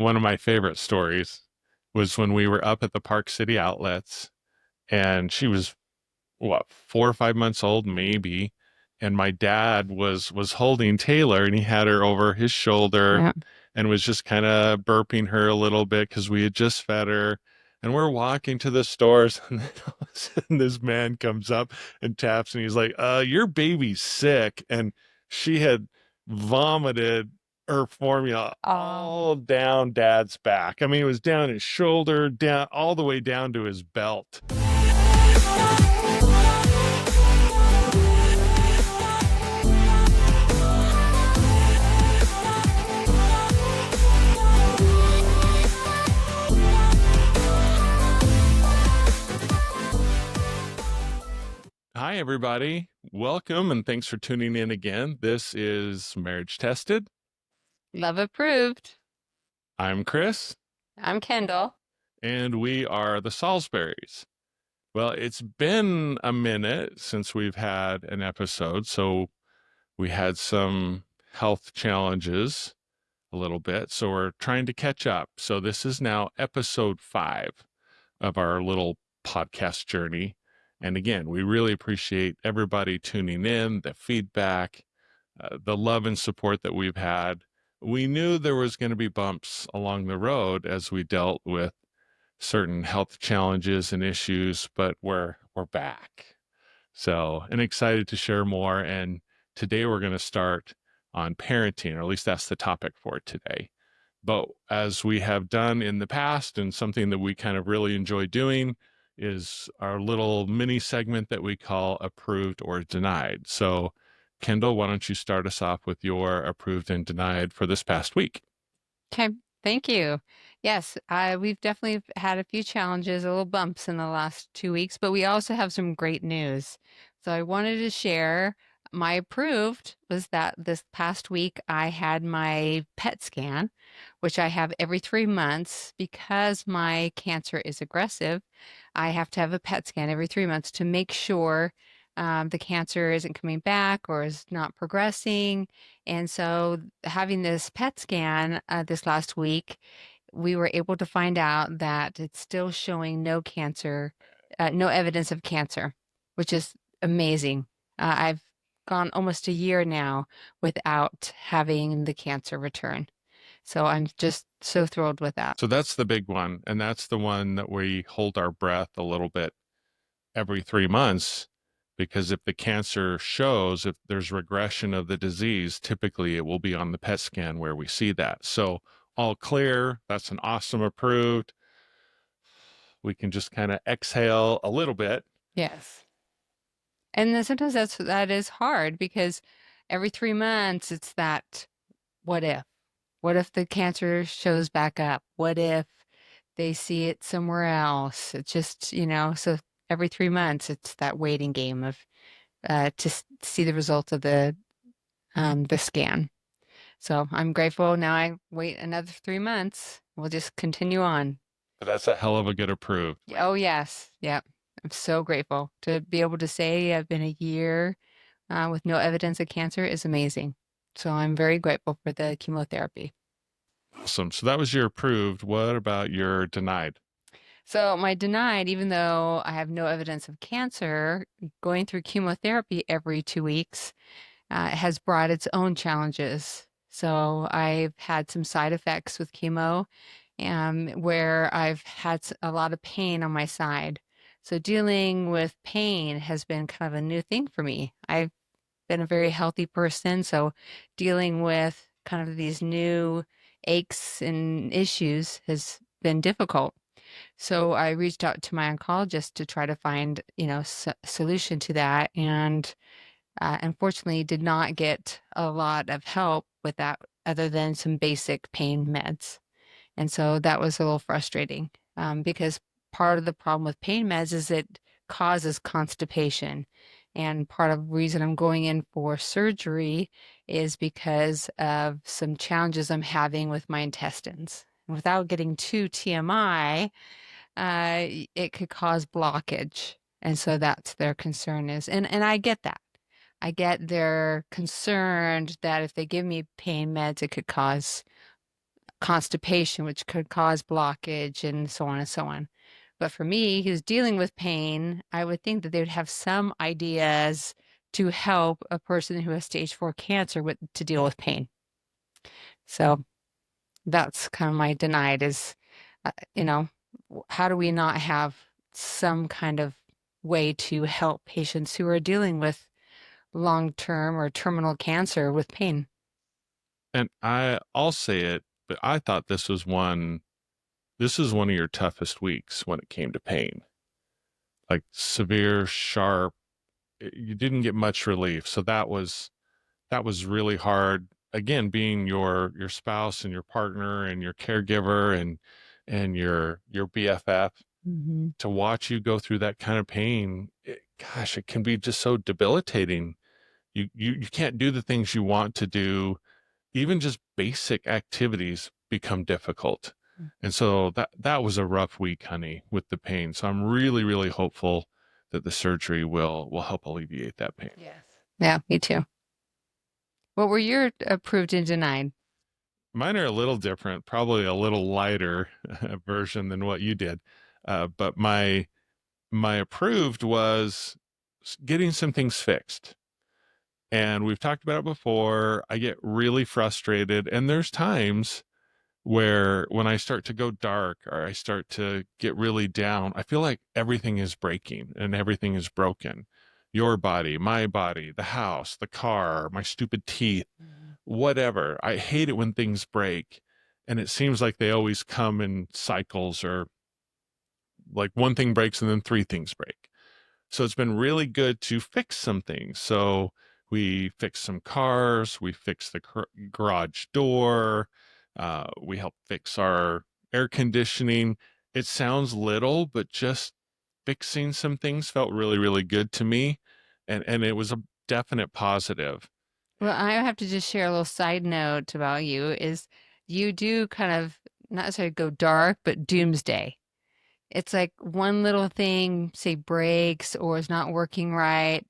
one of my favorite stories was when we were up at the Park City outlets, and she was, what, 4 or 5 months old, maybe. And my dad was holding Taylor, and he had her over his shoulder Yeah. and was just kind of burping her a little bit because we had just fed her. And we're walking to the stores, and then all of a sudden this man comes up and taps, and he's like, your baby's sick. And she had vomited her formula Oh. all down dad's back. I mean, it was down his shoulder, down all the way down to his belt. Hi, everybody. Welcome, and thanks for tuning in again. This is Marriage Tested. Love approved. I'm Chris, I'm Kendall. and we are the Salisburys. Well, it's been a minute since we've had an episode, so we had some health challenges a little bit, so we're trying to catch up. So this is now episode 5 of our little podcast journey. And again, we really appreciate everybody tuning in, the feedback, the love and support that we've had. We knew there was going to be bumps along the road as we dealt with certain health challenges and issues, but we're back. So, and excited to share more. And today we're going to start on parenting, or at least that's the topic for today. But as we have done in the past, and something that we kind of really enjoy doing, is our little mini segment that we call approved or denied. So, Kendall, why don't you start us off with your approved and denied for this past week? Okay, thank you. Yes, we've definitely had a few challenges, a little bumps in the last 2 weeks, but we also have some great news. So I wanted to share my approved was that this past week I had my PET scan, which I have every 3 months because my cancer is aggressive. I have to have a PET scan every 3 months to make sure the cancer isn't coming back or is not progressing. And so, having this PET scan this last week, we were able to find out that it's still showing no cancer, no evidence of cancer, which is amazing. I've gone almost a year now without having the cancer return. So I'm just so thrilled with that. So that's the big one, and that's the one that we hold our breath a little bit every 3 months, because if the cancer shows, if there's regression of the disease, typically it will be on the PET scan where we see that. So all clear, that's an awesome approved. We can just kind of exhale a little bit. Yes. And then sometimes that is hard because every 3 months it's that what if? What if the cancer shows back up? What if they see it somewhere else? It's just, so every 3 months it's that waiting game of see the results of the scan. So I'm grateful. Now I wait another 3 months. We'll just continue on. But that's a hell of a good approved. Oh yes, yep. I'm so grateful to be able to say I've been a year with no evidence of cancer is amazing. So I'm very grateful for the chemotherapy. Awesome. So that was your approved. What about your denied? So my denied, even though I have no evidence of cancer, going through chemotherapy every 2 weeks has brought its own challenges. So I've had some side effects with chemo, where I've had a lot of pain on my side. So dealing with pain has been kind of a new thing for me. I've been a very healthy person, so dealing with kind of these new aches and issues has been difficult. So I reached out to my oncologist to try to find, solution to that, and unfortunately did not get a lot of help with that other than some basic pain meds. And so that was a little frustrating because part of the problem with pain meds is it causes constipation. And part of the reason I'm going in for surgery is because of some challenges I'm having with my intestines. Without getting too TMI, it could cause blockage. And so that's their concern is, and I get that. I get they're concerned that if they give me pain meds, it could cause constipation, which could cause blockage and so on and so on. But for me, who's dealing with pain, I would think that they would have some ideas to help a person who has stage 4 cancer to deal with pain. So that's kind of my denied is, you know, how do we not have some kind of way to help patients who are dealing with long-term or terminal cancer with pain? And I'll say it, but I thought this was one of your toughest weeks when it came to pain. Like severe, sharp, you didn't get much relief. So that was really hard. Again, being your spouse and your partner and your caregiver and your BFF, Mm-hmm. to watch you go through that kind of pain, gosh, it can be just so debilitating. You can't do the things you want to do. Even just basic activities become difficult. And so that was a rough week, honey, with the pain. So I'm really, really hopeful that the surgery will help alleviate that pain. Yes. Yeah, me too. What were your approved and denied? Mine are a little different, probably a little lighter version than what you did. But my approved was getting some things fixed. And we've talked about it before. I get really frustrated, and there's times where when I start to go dark or I start to get really down, I feel like everything is breaking and everything is broken. Your body, my body, the house, the car, my stupid teeth, whatever. I hate it when things break. And it seems like they always come in cycles, or like one thing breaks and then three things break. So it's been really good to fix some things. So we fixed some cars, we fixed the garage door, we helped fix our air conditioning. It sounds little, but just fixing some things felt really, really good to me. And it was a definite positive. Well, I have to just share a little side note about you is you do kind of not necessarily go dark, but doomsday. It's like one little thing, say breaks or is not working right.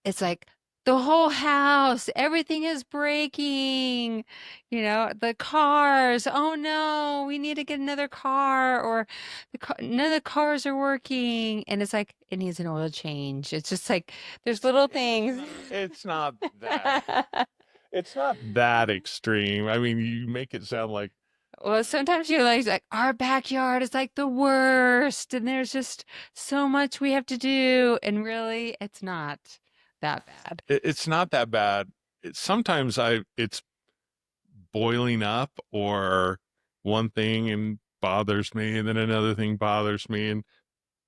It's like the whole house, everything is breaking. The cars. Oh no, we need to get another car, or none of the cars are working. And it's like it needs an oil change. It's just like there's little things. It's not that. It's not that extreme. I mean, you make it sound like, Well, sometimes you're like, our backyard is like the worst, and there's just so much we have to do. And really, it's not that bad. it's not that bad. Sometimes it's boiling up, or one thing and bothers me, and then another thing bothers me, and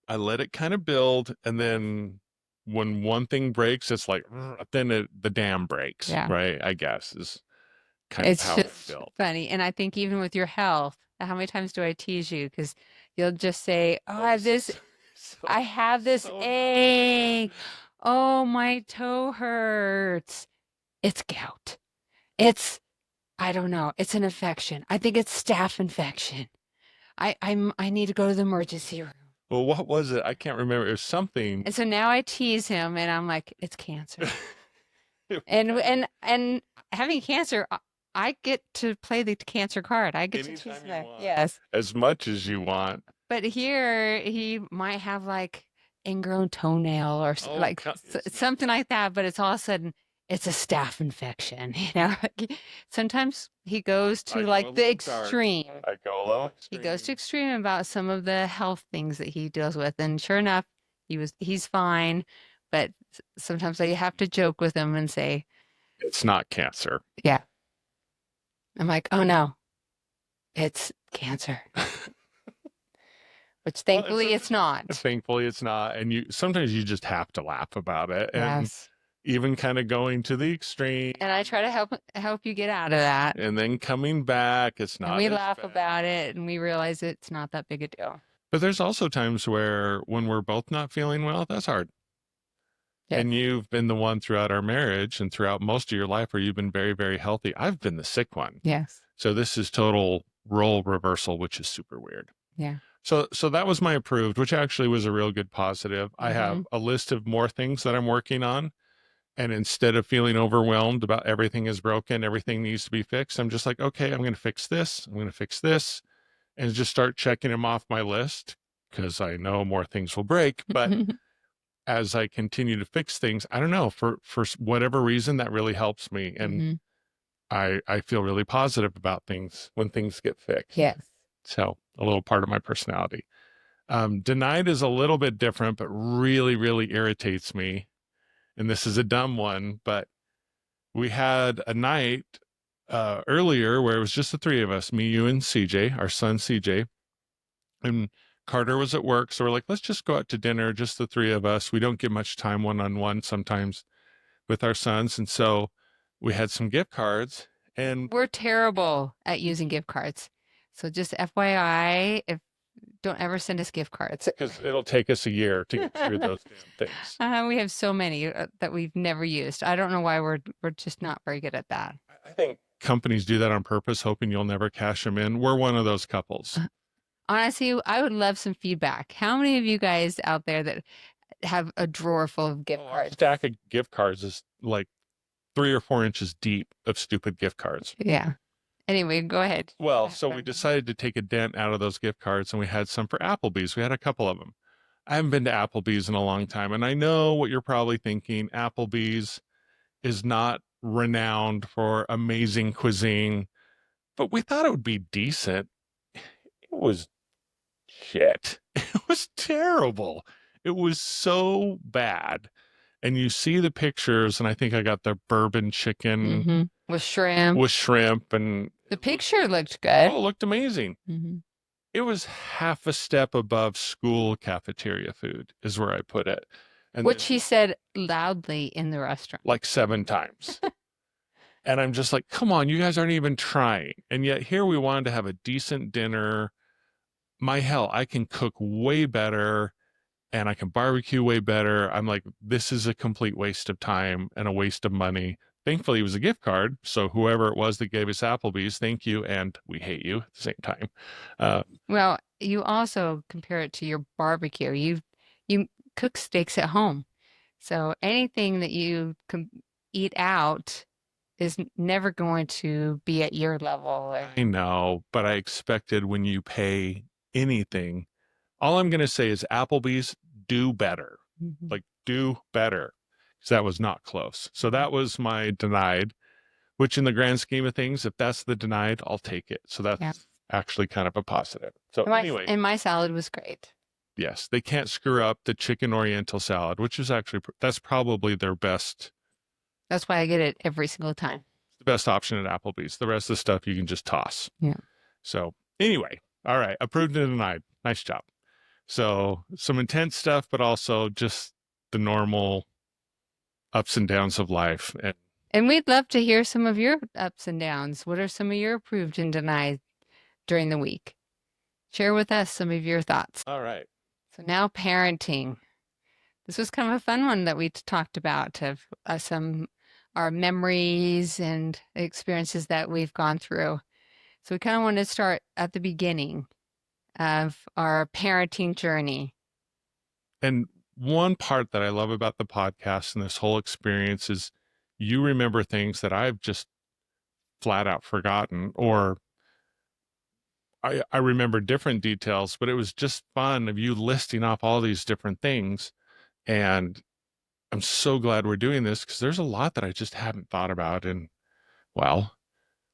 I let it kind of build, and then when one thing breaks, it's like, then the dam breaks, Yeah. right? I guess is kind of It's how just it felt. funny. And I think even with your health, how many times do I tease you? Because you'll just say, oh, I have this, I have this so ache. Oh, my toe hurts. It's gout. I don't know. It's an infection. I think it's staph infection. I need to go to the emergency room. Well, what was it? I can't remember. It was something. And so now I tease him and I'm like, it's cancer. And having cancer, I get to play the cancer card. I get to tease Anytime you him. want. Yes. As much as you want. But here he might have like ingrown toenail or Oh, like it's something like that, but it's all of a sudden it's a staph infection, Sometimes he goes to like the extreme. I go a little He extreme. goes to extreme about some of the health things that he deals with, and sure enough, he's fine. But sometimes I have to joke with him and say, It's not cancer. "Yeah." I'm like, "Oh no, it's cancer," which thankfully it's not. Thankfully, it's not. And sometimes you just have to laugh about it. And Yes. even kind of going to the extreme. And I try to help you get out of that. And then coming back, it's not. And we as laugh bad. about it, and we realize it's not that big a deal. But there's also times where when we're both not feeling well, that's hard. Yes. And you've been the one throughout our marriage and throughout most of your life where you've been very, very healthy. I've been the sick one. Yes. So this is total role reversal, which is super weird. Yeah. So that was my approved, which actually was a real good positive. I have a list of more things that I'm working on. And instead of feeling overwhelmed about everything is broken, everything needs to be fixed, I'm just like, okay, I'm going to fix this. I'm going to fix this, and just start checking them off my list because I know more things will break. But as I continue to fix things, I don't know, for whatever reason, that really helps me. And Hmm. I feel really positive about things when things get fixed. Yes. So a little part of my personality. Denied is a little bit different, but really, really irritates me. And this is a dumb one, but we had a night earlier where it was just the three of us, me, you, and CJ, our son CJ. And Carter was at work. So we're like, let's just go out to dinner, just the three of us. We don't get much time one-on-one sometimes with our sons. And so we had some gift cards and We're terrible at using gift cards. So just FYI, if don't ever send us gift cards. because it'll take us a year to get through those damn things. We have so many that we've never used. I don't know why we're just not very good at that. I think companies do that on purpose, hoping you'll never cash them in. We're one of those couples. Honestly, I would love some feedback. How many of you guys out there that have a drawer full of gift Our cards? stack of gift cards is like 3 or 4 inches deep of stupid gift cards. Yeah. Anyway, go ahead. Well, so we decided to take a dent out of those gift cards and we had some for Applebee's. We had a couple of them. I haven't been to Applebee's in a long time. And I know what you're probably thinking. Applebee's is not renowned for amazing cuisine, but we thought it would be decent. It was shit. It was terrible. It was so bad. And you see the pictures, and I think I got the bourbon chicken Mm-hmm. With shrimp. with shrimp, and The picture looked good. oh, it looked amazing. Mm-hmm. It was half a step above school cafeteria food, is where I put it. And Which he said loudly in the restaurant. like 7 times. And I'm just like, come on, you guys aren't even trying. And yet here we wanted to have a decent dinner. My hell, I can cook way better and I can barbecue way better. I'm like, this is a complete waste of time and a waste of money. Thankfully, it was a gift card. So whoever it was that gave us Applebee's, thank you. And we hate you at the same time. Well, you also compare it to your barbecue. You cook steaks at home. So anything that you can eat out is never going to be at your level. I know, but I expected when you pay anything, all I'm going to say is Applebee's, do better. Mhm. Like, do better. Because that was not close. So that was my denied, which in the grand scheme of things, if that's the denied, I'll take it. So that's Yeah. actually kind of a positive. So anyway, And my salad was great. yes, they can't screw up the chicken oriental salad, which is actually, that's probably their best, That's why I get it every single time. the best option at Applebee's. The rest of the stuff you can just toss. Yeah. So anyway, all right, approved and denied. Nice job. So some intense stuff, but also just the normal ups and downs of life. And we'd love to hear some of your ups and downs. What are some of your approved and denied during the week? Share with us some of your thoughts. All right. So now parenting. This was kind of a fun one that we talked about of our memories and experiences that we've gone through. So we kind of want to start at the beginning of our parenting journey. And one part that I love about the podcast and this whole experience is you remember things that I've just flat out forgotten, or I remember different details, but it was just fun of you listing off all these different things. And I'm so glad we're doing this because there's a lot that I just hadn't thought about. And well,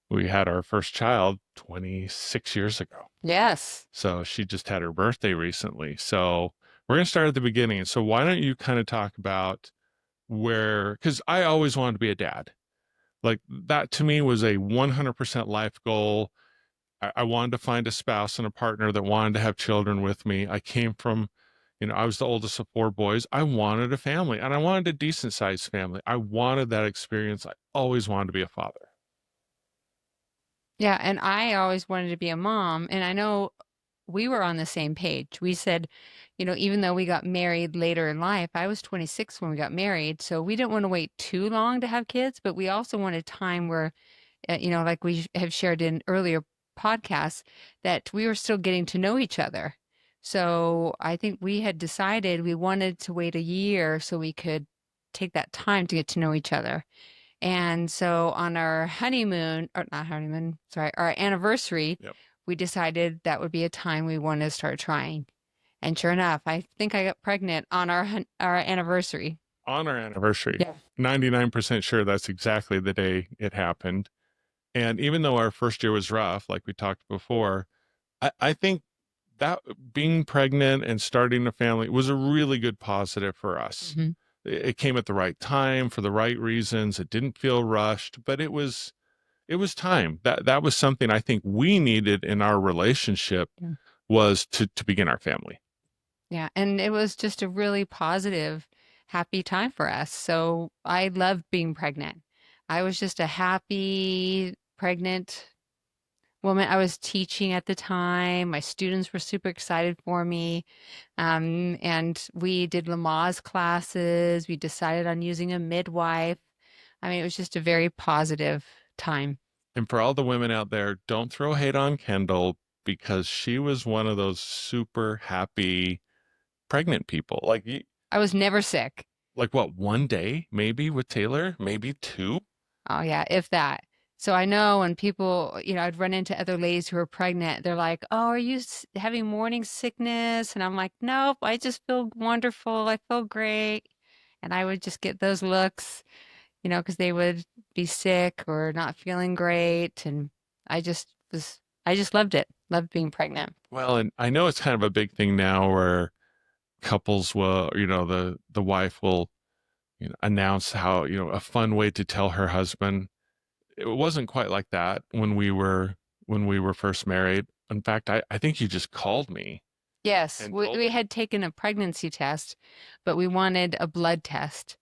we had our first child 26 years ago. Yes. So she just had her birthday recently. So we're going to start at the beginning. So why don't you kind of talk about because I always wanted to be a dad. Like that to me was a 100% life goal. I wanted to find a spouse and a partner that wanted to have children with me. I came from, I was the oldest of 4 boys. I wanted a family and I wanted a decent sized family. I wanted that experience. I always wanted to be a father. Yeah, and I always wanted to be a mom, and I know we were on the same page. We said, even though we got married later in life, I was 26 when we got married, so we didn't want to wait too long to have kids, but we also wanted time where, like we have shared in earlier podcasts, that we were still getting to know each other. So I think we had decided we wanted to wait a year so we could take that time to get to know each other. And so on our honeymoon, or not honeymoon, sorry, our anniversary, Yep. we decided that would be a time we wanted to start trying. And sure enough, I think I got pregnant on our anniversary. On our anniversary. Yeah. 99% sure that's exactly the day it happened. And even though our first year was rough, like we talked before, I think that being pregnant and starting a family was a really good positive for us. Hmm. It came at the right time for the right reasons. It didn't feel rushed, but it was time. That was something I think we needed in our relationship Yeah. was to begin our family. Yeah. And it was just a really positive, happy time for us. So I loved being pregnant. I was just a happy, pregnant woman. I was teaching at the time. My students were super excited for me. And we did Lamaze classes. We decided on using a midwife. I mean, it was just a very positive time. And for all the women out there, don't throw hate on Kendall because she was one of those super happy pregnant people. I was never sick. Like what, one day maybe with Taylor, maybe two? Oh, yeah, if that. So I know when people, I'd run into other ladies who are pregnant, they're like, "Oh, are you having morning sickness?" And I'm like, "Nope, I just feel wonderful. I feel great." And I would just get those looks, because they would be sick or not feeling great. And I just loved it. Loved being pregnant. Well, and I know it's kind of a big thing now where couples will, the wife will, announce how, a fun way to tell her husband. It wasn't quite like that when we were first married. In fact, I think you just called me Yes, and we told me. had taken a pregnancy test, but we wanted a blood test.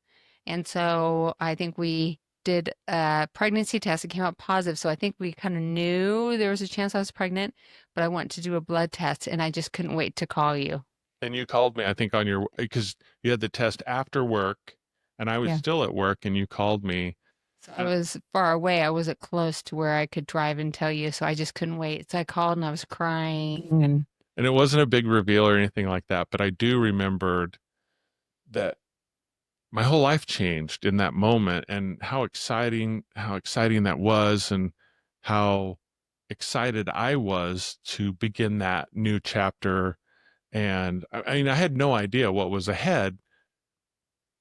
And so I think we did a pregnancy test. It came out positive. So I think we kind of knew there was a chance I was pregnant, but I wanted to do a blood test and I just couldn't wait to call you. And you called me, I think, on your because you had the test after work, and I was Yeah. still at work, and you called me. So I was far away. I wasn't close to where I could drive and tell you. So I just couldn't wait. So I called and I was crying and And it wasn't a big reveal or anything like that, but I do remembered that my whole life changed in that moment and how exciting that was and how excited I was to begin that new chapter. And I mean, I had no idea what was ahead,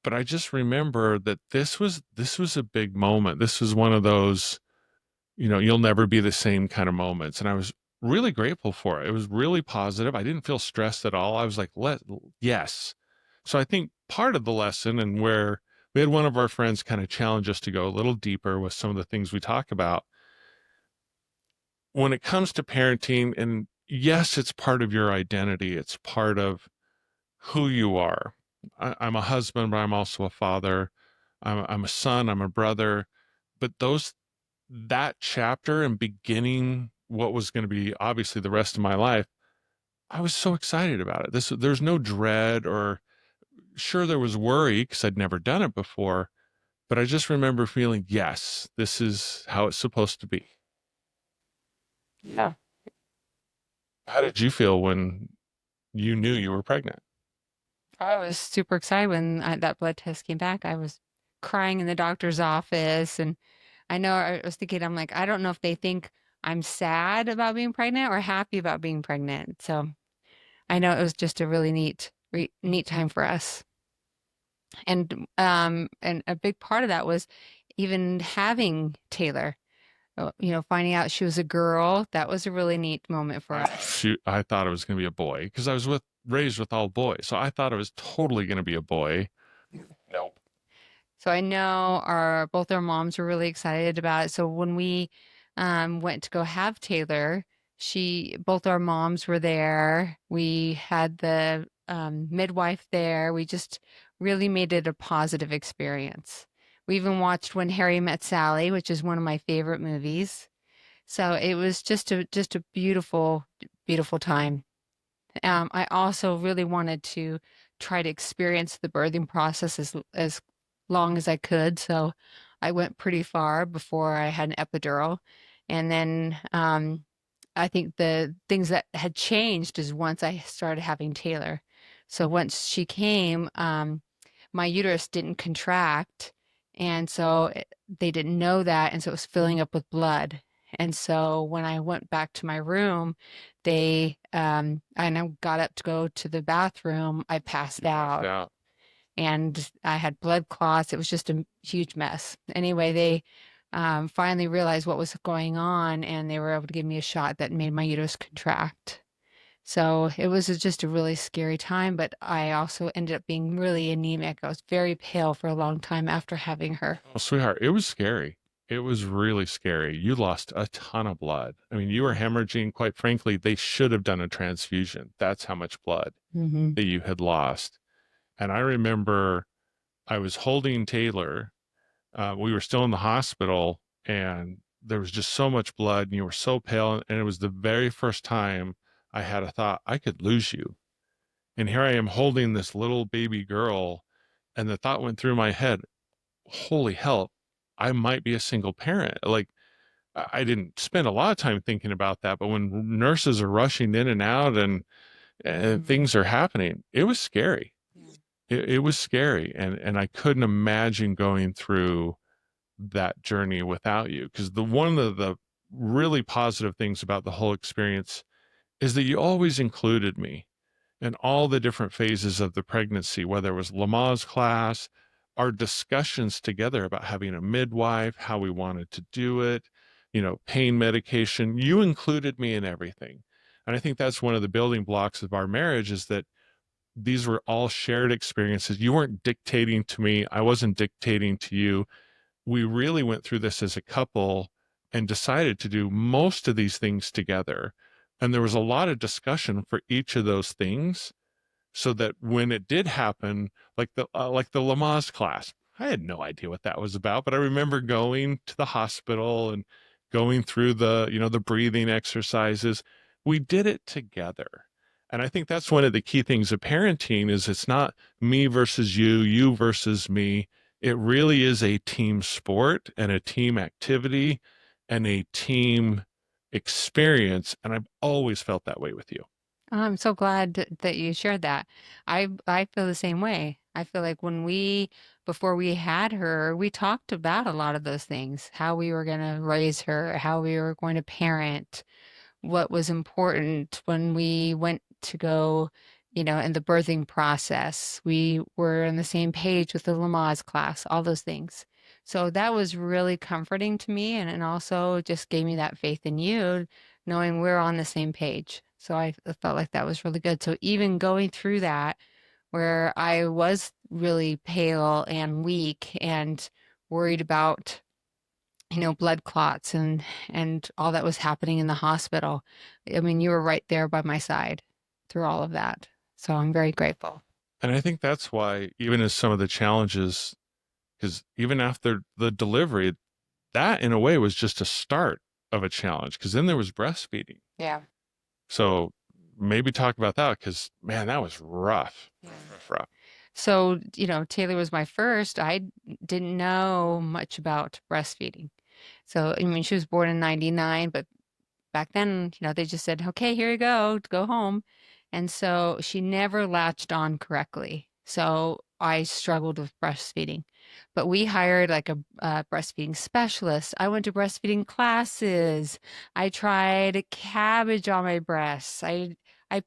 but I just remember that this was a big moment. This was one of those, you'll never be the same kind of moments. And I was really grateful for it. It was really positive. I didn't feel stressed at all. I was like, yes. So I think part of the lesson and where we had one of our friends kind of challenge us to go a little deeper with some of the things we talk about when it comes to parenting. And yes, it's part of your identity. It's part of who you are. I'm a husband, but I'm also a father. I'm a son. I'm a brother. But that chapter and beginning what was going to be obviously the rest of my life, I was so excited about it. There's no dread or sure there was worry because I'd never done it before, but I just remember feeling, yes, this is how it's supposed to be. yeah. How did you feel when you knew you were pregnant? I was super excited when that blood test came back. I was crying in the doctor's office. And I know I was thinking, I'm like, I don't know if they think I'm sad about being pregnant or happy about being pregnant. So I know it was just a really neat time for us. And a big part of that was even having Taylor, finding out she was a girl. That was a really neat moment for us. Shoot, I thought it was going to be a boy because I was raised with all boys. So I thought it was totally going to be a boy. Nope. So I know both our moms were really excited about it. So when we went to go have Taylor, both our moms were there. We had the midwife there. We just really made it a positive experience. We even watched When Harry Met Sally, which is one of my favorite movies. So it was just a beautiful, beautiful time. I also really wanted to try to experience the birthing process as long as I could. So I went pretty far before I had an epidural. And then I think the things that had changed is once I started having Taylor. So once she came, my uterus didn't contract. And so they didn't know that. And so it was filling up with blood. And so when I went back to my room, and I got up to go to the bathroom, I passed Passed out out. and I had blood clots. It was just a huge mess. Anyway, they finally realized what was going on and they were able to give me a shot that made my uterus contract. So it was just a really scary time, but I also ended up being really anemic. I was very pale for a long time after having her. Oh, sweetheart, it was scary. It was really scary. You lost a ton of blood. I mean, you were hemorrhaging. Quite frankly, they should have done a transfusion. That's how much blood Mm-hmm. that you had lost. And I remember I was holding Taylor. We were still in the hospital, and there was just so much blood, and you were so pale. And it was the very first time I had a thought, I could lose you. And here I am holding this little baby girl, and the thought went through my head, holy hell, I might be a single parent. Like, I didn't spend a lot of time thinking about that, but when nurses are rushing in and out and things are happening, it was scary. Yeah. It was scary, and I couldn't imagine going through that journey without you. Because the one of the really positive things about the whole experience is that you always included me in all the different phases of the pregnancy, whether it was Lamaze class, our discussions together about having a midwife, how we wanted to do it, pain medication. You included me in everything. And I think that's one of the building blocks of our marriage is that these were all shared experiences. You weren't dictating to me. I wasn't dictating to you. We really went through this as a couple and decided to do most of these things together. And there was a lot of discussion for each of those things so that when it did happen, like the Lamaze class, I had no idea what that was about, but I remember going to the hospital and going through the breathing exercises. We did it together. And I think that's one of the key things of parenting is it's not me versus you, you versus me. It really is a team sport and a team activity and a team experience. And I've always felt that way with you. I'm so glad that you shared that. I feel the same way. I feel like before we had her, we talked about a lot of those things, how we were going to raise her, how we were going to parent, what was important when we went to go, in the birthing process. We were on the same page with the Lamaze class, all those things. So that was really comforting to me and also just gave me that faith in you, knowing we're on the same page. So I felt like that was really good. So even going through that, where I was really pale and weak and worried about blood clots and all that was happening in the hospital. I mean, you were right there by my side through all of that. So I'm very grateful. And I think that's why, even as some of the challenges, because even after the delivery, that in a way was just a start of a challenge, because then there was breastfeeding. Yeah. So maybe talk about that, because man, that was rough, Yeah. rough, rough. So, Taylor was my first. I didn't know much about breastfeeding. So, I mean, she was born in 99, but back then, they just said, okay, here you go home. And so she never latched on correctly. So I struggled with breastfeeding. But we hired like a breastfeeding specialist. I went to breastfeeding classes. I tried cabbage on my breasts. I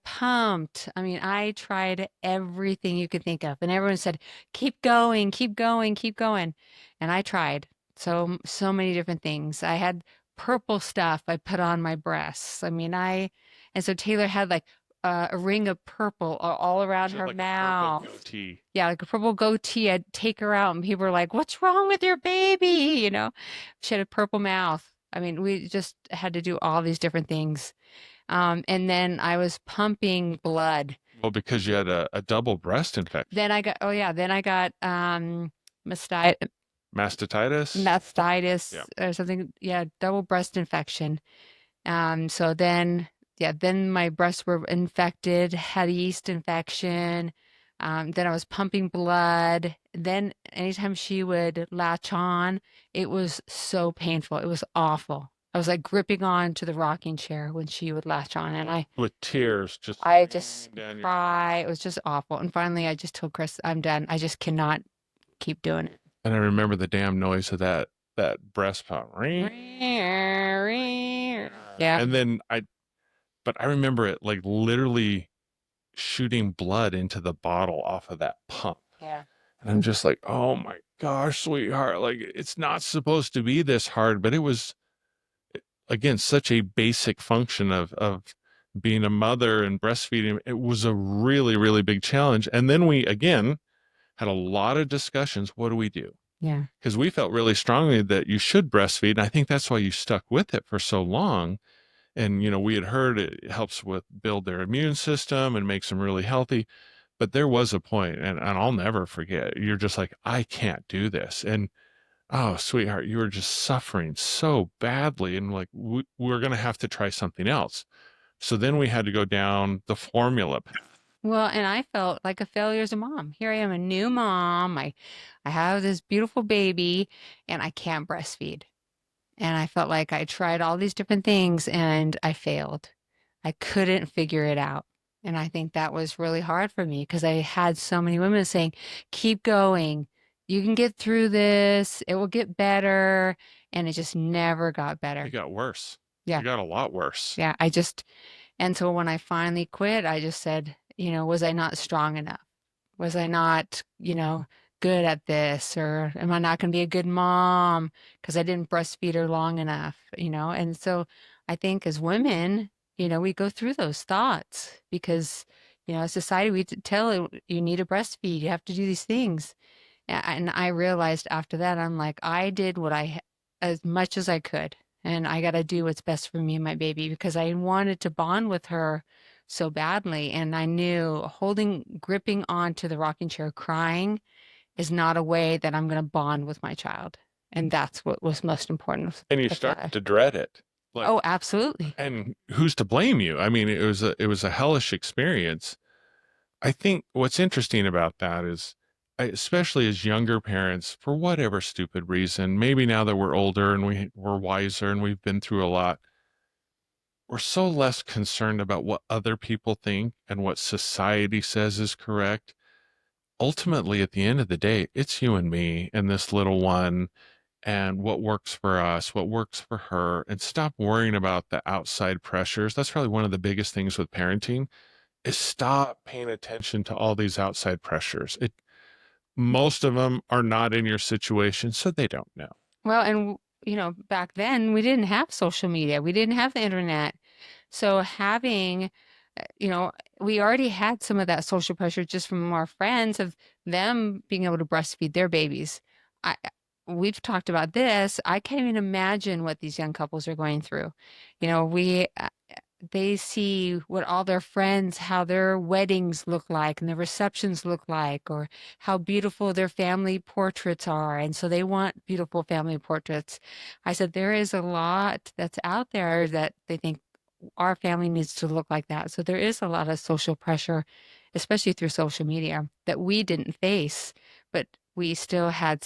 pumped. I mean, I tried everything you could think of. And everyone said, keep going, keep going, keep going. And I tried so many different things. I had purple stuff I put on my breasts. And so Taylor had like a ring of purple all around She had her like a purple mouth. goatee. Yeah, like a purple goatee. I'd take her out and people were like, what's wrong with your baby? She had a purple mouth. I mean, we just had to do all these different things. And then I was pumping blood. Well, because you had a double breast infection, Then I got mastitis, mastitis. Yeah. mastitis or something. Yeah, double breast infection. So then, yeah, then my breasts were infected, had a yeast infection. Then I was pumping blood. Then anytime she would latch on, it was so painful. It was awful. I was like gripping on to the rocking chair when she would latch on, and with tears just I just streaming down your. cry. It was just awful. And finally, I just told Chris, I'm done. I just cannot keep doing it. And I remember the damn noise of that breast pump. Yeah. And then but I remember it like literally shooting blood into the bottle off of that pump. Yeah. And I'm just like, oh my gosh, sweetheart, like it's not supposed to be this hard, but it was, again, such a basic function of being a mother and breastfeeding. It was a really, really big challenge. And then we again had a lot of discussions. What do we do? Yeah. Because we felt really strongly that you should breastfeed. And I think that's why you stuck with it for so long. And, we had heard it helps with build their immune system and makes them really healthy. But there was a point, and I'll never forget, you're just like, I can't do this. And oh, sweetheart, you were just suffering so badly. And like, we're going to have to try something else. So then we had to go down the formula path. Well, and I felt like a failure as a mom. Here I am, a new mom. I have this beautiful baby and I can't breastfeed. And I felt like I tried all these different things and I failed. I couldn't figure it out. And I think that was really hard for me because I had so many women saying, keep going. You can get through this. It will get better. And it just never got It better. got worse. Yeah. It got a lot worse. Yeah. And so when I finally quit, I just said, was I not strong enough? Was I not, good at this? Or am I not going to be a good mom because I didn't breastfeed her long enough, And so I think as women, we go through those thoughts because, as society, tell you need to breastfeed, you have to do these things. And I realized after that, I'm like, I did as much as I could. And I got to do what's best for me and my baby because I wanted to bond with her so badly. And I knew gripping onto the rocking chair, crying is not a way that I'm going to bond with my child. And that's what was most important. And you With start that. to dread it. Like, Oh, absolutely. and who's to blame you? I mean, it was a hellish experience. I think what's interesting about that is, especially as younger parents, for whatever stupid reason, maybe now that we're older and we're wiser and we've been through a lot, we're so less concerned about what other people think and what society says is correct. Ultimately, at the end of the day, it's you and me and this little one and what works for us, what works for her, and stop worrying about the outside pressures. That's probably one of the biggest things with parenting is stop paying attention to all these outside pressures. Most of them are not in your situation, so they don't know. Well, and back then we didn't have social media. We didn't have the internet. So having, you know, we already had some of that social pressure just from our friends of them being able to breastfeed their babies. I, we've talked about this. I can't even imagine what these young couples are going through. They see what all their friends, how their weddings look like and their receptions look like, or how beautiful their family portraits are. And so they want beautiful family portraits. I said, there is a lot that's out there that they think our family needs to look like that. So there is a lot of social pressure, especially through social media, that we didn't face, but we still had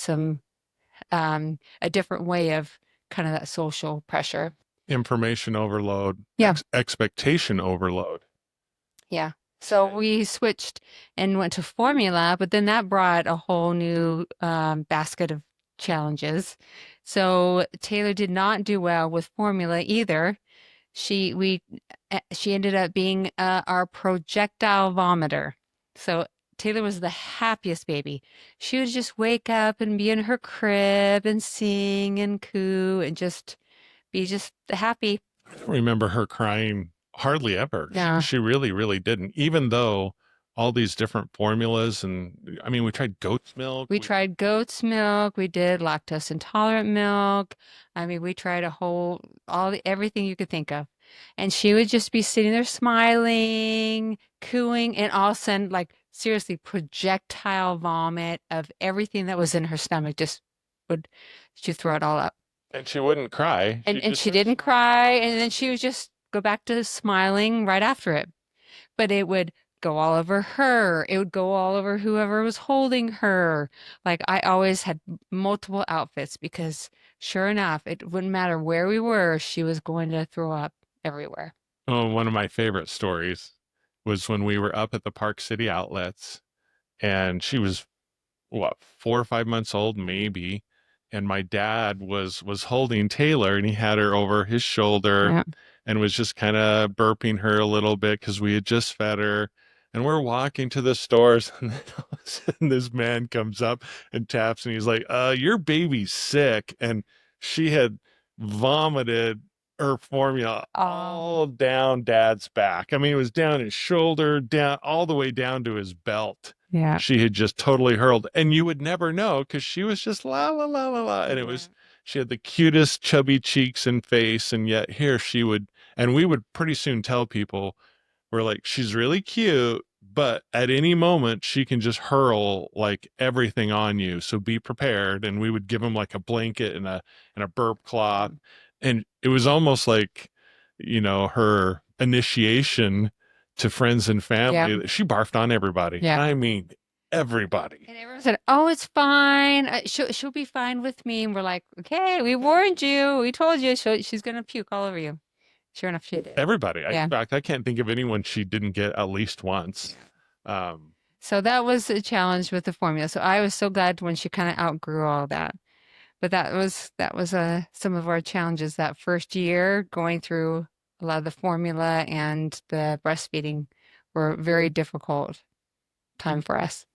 a different way of kind of that social pressure. Information overload, Yeah. expectation overload. Yeah. So we switched and went to formula, but then that brought a whole new basket of challenges. So Taylor did not do well with formula either. She ended up being our projectile vomiter. So Taylor was the happiest baby. She would just wake up and be in her crib and sing and coo and just be just happy. I don't remember her crying hardly ever. Yeah. She really, really didn't, even though all these different formulas. And I mean, we tried goat's milk. We tried goat's milk. We did lactose intolerant milk. I mean, we tried everything you could think of. And she would just be sitting there smiling, cooing, and all of a sudden, like seriously, projectile vomit of everything that was in her stomach she'd throw it all up. And she wouldn't cry. And she didn't cry. And then she would just go back to smiling right after it. But it would go all over her. It would go all over whoever was holding her. Like I always had multiple outfits because sure enough, it wouldn't matter where we were, she was going to throw up everywhere. Oh, one of my favorite stories was when we were up at the Park City outlets, and she was what, 4 or 5 months old, maybe. And my dad was holding Taylor, and he had her over his shoulder Yeah. and was just kind of burping her a little bit because we had just fed her. And we're walking to the stores, and then all of a sudden this man comes up and taps, and he's like, your baby's sick. And she had vomited her formula Um, all down dad's back. I mean, it was down his shoulder, down all the way down to his belt. yeah. She had just totally hurled, and you would never know because she was just la la la la la, and it Yeah. was she had the cutest chubby cheeks and face, and yet here she would, and we would pretty soon tell people, we're like, she's really cute, but at any moment she can just hurl like everything on you, so be prepared. And we would give them like a blanket and a burp cloth, and it was almost like, her initiation to friends and Yeah. family. She barfed on everybody. Yeah. I mean, everybody. And everyone said, "Oh, it's fine. She'll be fine with me." And we're like, "Okay, we warned you. We told you she's gonna puke all over you." Sure enough, she did. Everybody. In Yeah. fact, I can't think of anyone she didn't get at least once. Um, So that was a challenge with the formula. So I was so glad when she kind of outgrew all that. But that was some of our challenges that first year going through a lot of the formula and the breastfeeding were very difficult time for us.